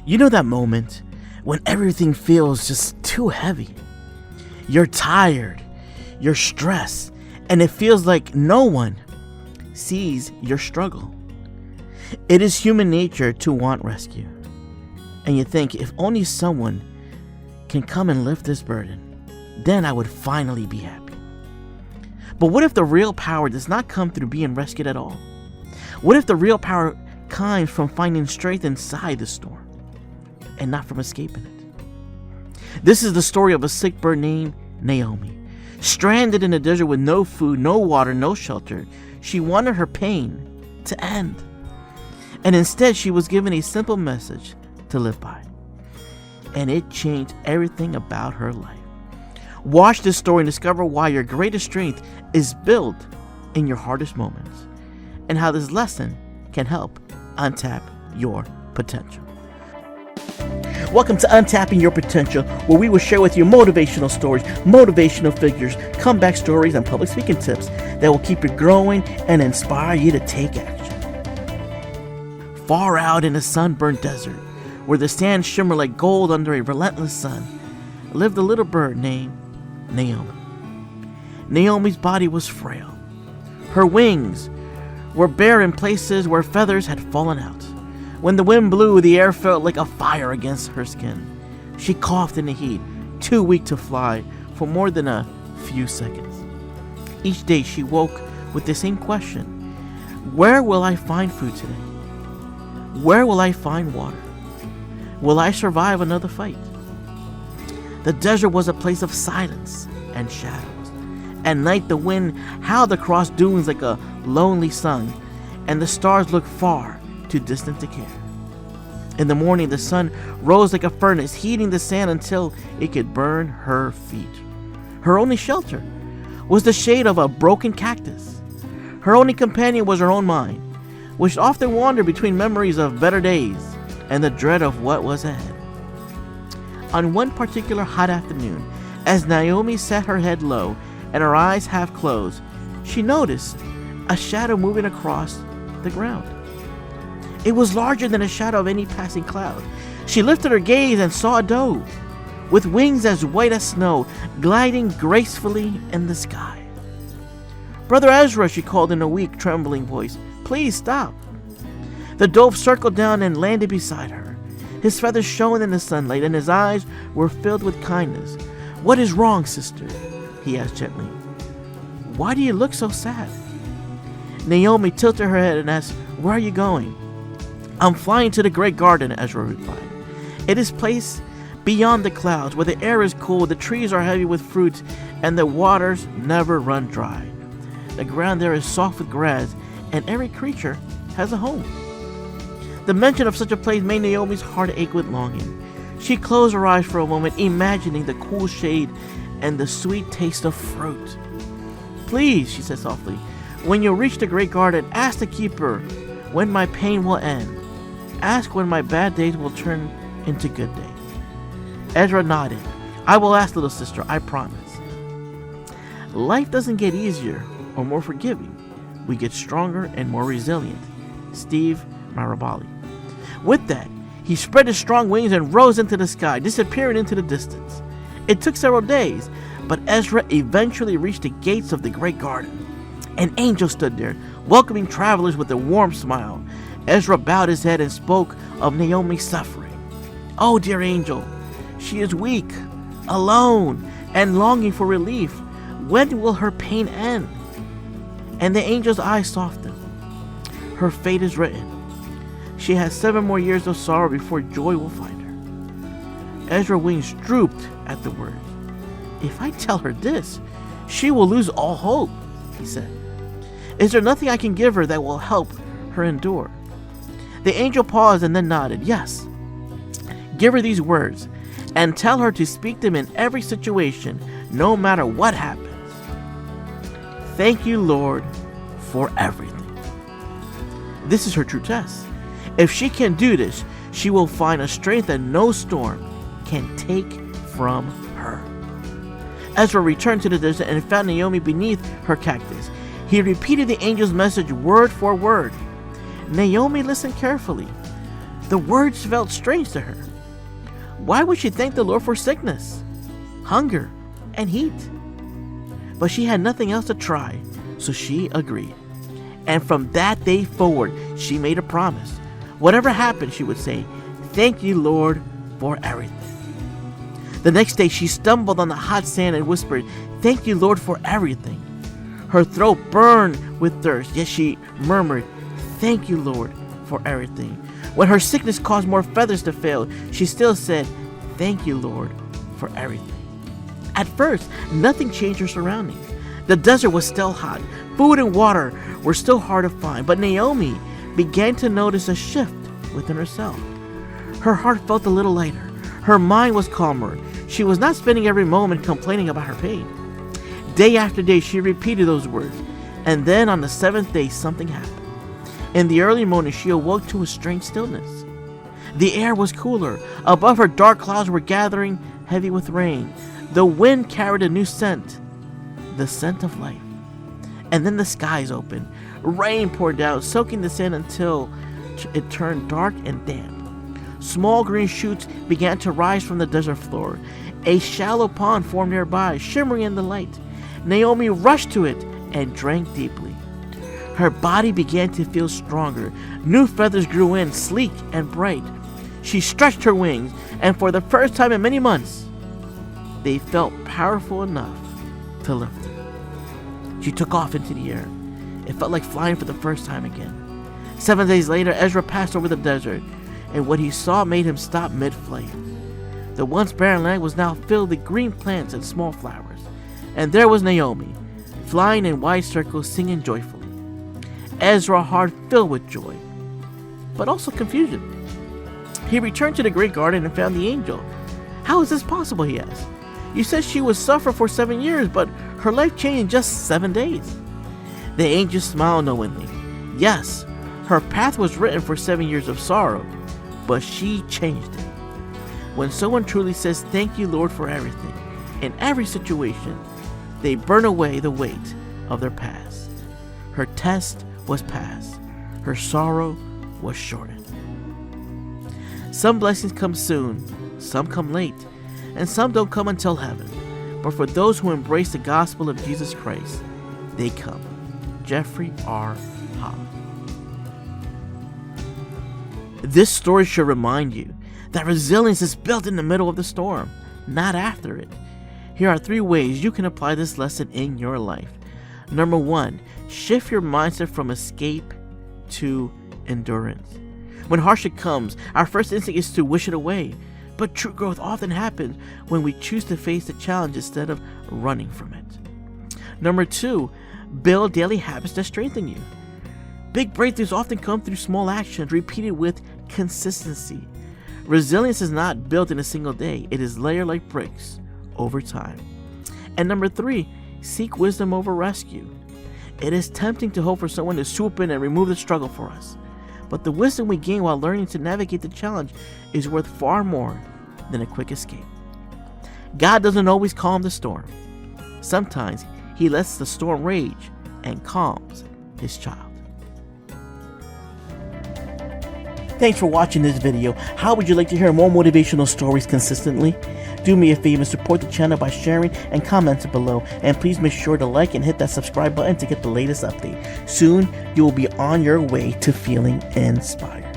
You know that moment when everything feels just too heavy? You're tired, you're stressed, and it feels like no one sees your struggle. It is human nature to want rescue. And you think, if only someone can come and lift this burden, then I would finally be happy. But what if the real power does not come through being rescued at all? What if the real power comes from finding strength inside the storm and not from escaping it? This is the story of a sick bird named Naomi. Stranded in the desert with no food, no water, no shelter, she wanted her pain to end. And instead, she was given a simple message to live by. And it changed everything about her life. Watch this story and discover why your greatest strength is built in your hardest moments, and how this lesson can help untap your potential. Welcome to Untapping Your Potential, where we will share with you motivational stories, motivational figures, comeback stories, and public speaking tips that will keep you growing and inspire you to take action. Far out in a sunburnt desert, where the sand shimmered like gold under a relentless sun, lived a little bird named Naomi. Naomi's body was frail. Her wings were bare in places where feathers had fallen out. When the wind blew, the air felt like a fire against her skin. She coughed in the heat, too weak to fly for more than a few seconds. Each day she woke with the same question: where will I find food today? Where will I find water? Will I survive another fight? The desert was a place of silence and shadows. At night, the wind howled across dunes like a lonely sun, and the stars looked far too distant to care. In the morning, the sun rose like a furnace, heating the sand until it could burn her feet. Her only shelter was the shade of a broken cactus. Her only companion was her own mind, which often wandered between memories of better days and the dread of what was ahead. On one particular hot afternoon, as Naomi sat her head low and her eyes half closed, she noticed a shadow moving across the ground. It was larger than a shadow of any passing cloud. She lifted her gaze and saw a dove, with wings as white as snow, gliding gracefully in the sky. "Brother Ezra," she called in a weak, trembling voice, "please stop." The dove circled down and landed beside her. His feathers shone in the sunlight, and his eyes were filled with kindness. "What is wrong, sister?" he asked gently. "Why do you look so sad?" Naomi tilted her head and asked, "Where are you going?" "I'm flying to the great garden," Ezra replied. "It is placed beyond the clouds, where the air is cool, the trees are heavy with fruit, and the waters never run dry. The ground there is soft with grass, and every creature has a home." The mention of such a place made Naomi's heart ache with longing. She closed her eyes for a moment, imagining the cool shade and the sweet taste of fruit. "Please," she said softly, "when you reach the great garden, ask the keeper when my pain will end. Ask when my bad days will turn into good days." Ezra nodded. "I will ask, little sister, I promise." Life doesn't get easier or more forgiving. We get stronger and more resilient. Steve Marabali. With that, he spread his strong wings and rose into the sky, disappearing into the distance. It took several days, but Ezra eventually reached the gates of the great garden. An angel stood there, welcoming travelers with a warm smile. Ezra bowed his head and spoke of Naomi's suffering. "Oh, dear angel, she is weak, alone, and longing for relief. When will her pain end?" And the angel's eyes softened. "Her fate is written. She has 7 more years of sorrow before joy will find her." Ezra's wings drooped at the words. "If I tell her this, she will lose all hope," he said. "Is there nothing I can give her that will help her endure?" The angel paused and then nodded. "Yes. Give her these words and tell her to speak them in every situation, no matter what happens. Thank you, Lord, for everything." This is her true test. If she can do this, she will find a strength that no storm can take from her. Ezra returned to the desert and found Naomi beneath her cactus. He repeated the angel's message word for word. Naomi listened carefully. The words felt strange to her. Why would she thank the Lord for sickness, hunger, and heat? But she had nothing else to try, so she agreed. And from that day forward, she made a promise. Whatever happened, she would say, "Thank you, Lord, for everything." The next day, she stumbled on the hot sand and whispered, "Thank you, Lord, for everything." Her throat burned with thirst, yet she murmured, "Thank you, Lord, for everything." When her sickness caused more feathers to fail, she still said, "Thank you, Lord, for everything." At first, nothing changed her surroundings. The desert was still hot. Food and water were still hard to find, but Naomi began to notice a shift within herself. Her heart felt a little lighter. Her mind was calmer. She was not spending every moment complaining about her pain. Day after day, she repeated those words. And then on the seventh day, something happened. In the early morning, she awoke to a strange stillness. The air was cooler. Above her, dark clouds were gathering heavy with rain. The wind carried a new scent, the scent of life. And then the skies opened. Rain poured down, soaking the sand until it turned dark and damp. Small green shoots began to rise from the desert floor. A shallow pond formed nearby, shimmering in the light. Naomi rushed to it and drank deeply. Her body began to feel stronger. New feathers grew in, sleek and bright. She stretched her wings, and for the first time in many months, they felt powerful enough to lift her. She took off into the air. It felt like flying for the first time again. 7 days later, Ezra passed over the desert, and what he saw made him stop mid-flight. The once barren land was now filled with green plants and small flowers, and there was Naomi, flying in wide circles, singing joyfully. Ezra's heart filled with joy, but also confusion. He returned to the great garden and found the angel. "How is this possible?" he asked. "You said she would suffer for 7 years, but her life changed in just 7 days." The angel smiled knowingly. Yes, her path was written for 7 years of sorrow, but she changed it. When someone truly says, "Thank you, Lord, for everything," in every situation, they burn away the weight of their past. Her test was passed. Her sorrow was shortened. Some blessings come soon, some come late, and some don't come until heaven. But for those who embrace the gospel of Jesus Christ, they come. Jeffrey R. Hobb. This story should remind you that resilience is built in the middle of the storm, not after it. Here are 3 ways you can apply this lesson in your life. Number 1, shift your mindset from escape to endurance. When hardship comes, our first instinct is to wish it away. But true growth often happens when we choose to face the challenge instead of running from it. Number 2, build daily habits that strengthen you. Big breakthroughs often come through small actions repeated with consistency. Resilience is not built in a single day. It is layered like bricks over time. And number 3, seek wisdom over rescue. It is tempting to hope for someone to swoop in and remove the struggle for us. But the wisdom we gain while learning to navigate the challenge is worth far more than a quick escape. God doesn't always calm the storm. Sometimes He lets the storm rage and calms His child. Thanks for watching this video. How would you like to hear more motivational stories consistently? Do me a favor and support the channel by sharing and commenting below. And please make sure to like and hit that subscribe button to get the latest update. Soon, you will be on your way to feeling inspired.